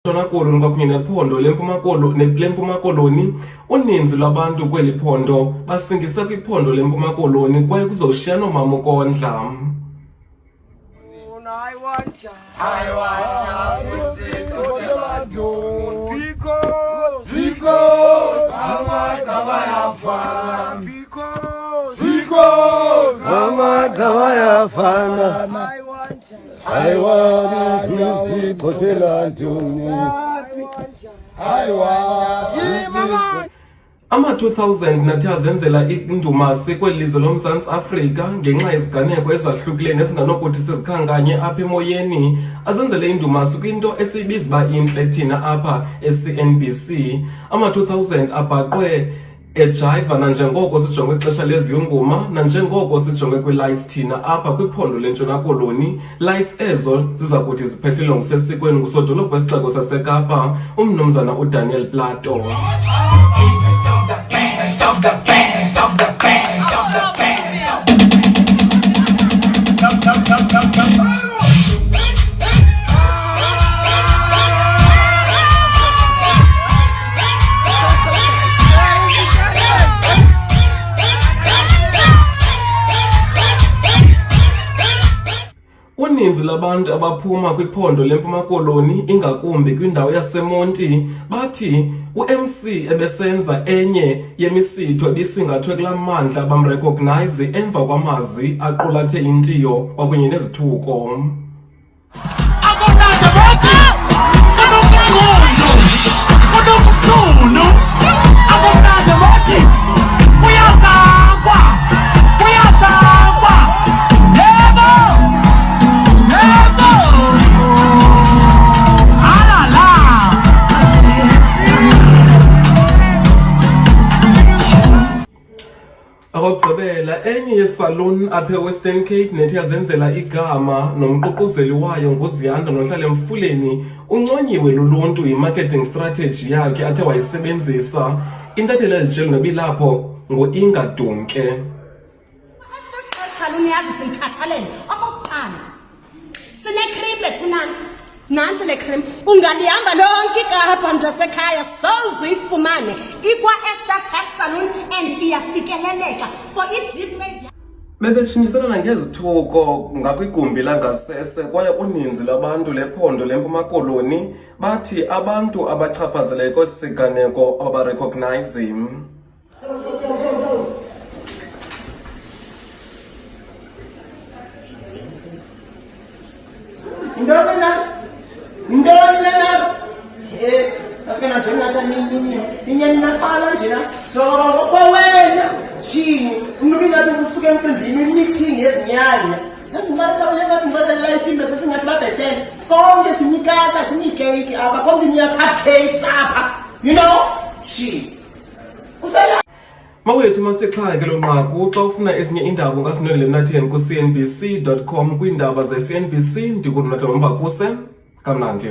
Ntshona Koloni kwakunye nephondo lempuma Koloni, uninzi lwabantu kweli phondo basingisa kwiphondo lempuma Koloni kwaye kuzoshiya noomama ukondla. I want to see Kotelantuni. I want Ama-2000 nathi azenzela indumasi kweli lizwe loMzantsi Afrika ngenxa yeziganeko ezahlukileyo ezinganokuthi sizikhankanye apha emoyeni, azenzele indumasi kwinto esiyibiza uba intle thina apha eCNBC. Ama-2000 abhaqwe ejiva nanjengoko sijonge ixesha leziyunguma nanjengoko sijonge kwi-lights thina apha kwiphondo lentshona Koloni. Lights ezo ziza kuthi ziphehlelwe ngusesikweni ngusodolophu wesixeko saseKapa, umnumzana uDaniel Plato. Uninzi labantu abaphuma kwiphondo lempuma Koloni ingakumbi kwindawo yaseMonti bathi uMC ebesenza enye yemisitho ebisingathwe kulaa mandla bamrecognize emva kwamazwi aqulathe intiyo kwakunye nezithuko. Akugqibela enye yesalon apha eWestern Cape nethi yazenzela igama nomququzeli wayo nguZiyanda nohlala Emfuleni unconyiwe luluntu yi-marketing strategy yakhe athe wayisebenzisa. Intatheli elijelo nebilapho ngo-Inga Dunke. Salon yazi simkhathalele okokuqala sine-cream bethunani nansi le cream ungalihamba lonke iKapa mntasekhaya soze uyifumane ikwa-Esther's Hair Salon and iyafikeleleka so i-different. Bebetshintshisana ngezithuko ngakwigumbi langasese kwaye uninzi lwabantu lephondo lempuma Koloni bathi abantu abachaphazeleke kwesi siganeko abarecognize. Ndoni na asikana jonathan ninyani naqala njena so kwawena shini umnubingathi usuke emfundini meeting yezinyanya sesinqaqauleka life into sesingathi babhetele sonke sinikata sinikeke apha kombi niya cupcakes apha you know shini usela Mawethu masixhaka ke lo nqaku xa ufuna ezinye iindaba ungasinonele nathi ku-cnbc.com kwiindaba ze-CNBC. NdikuNonatha Mbakuse, kamnandi.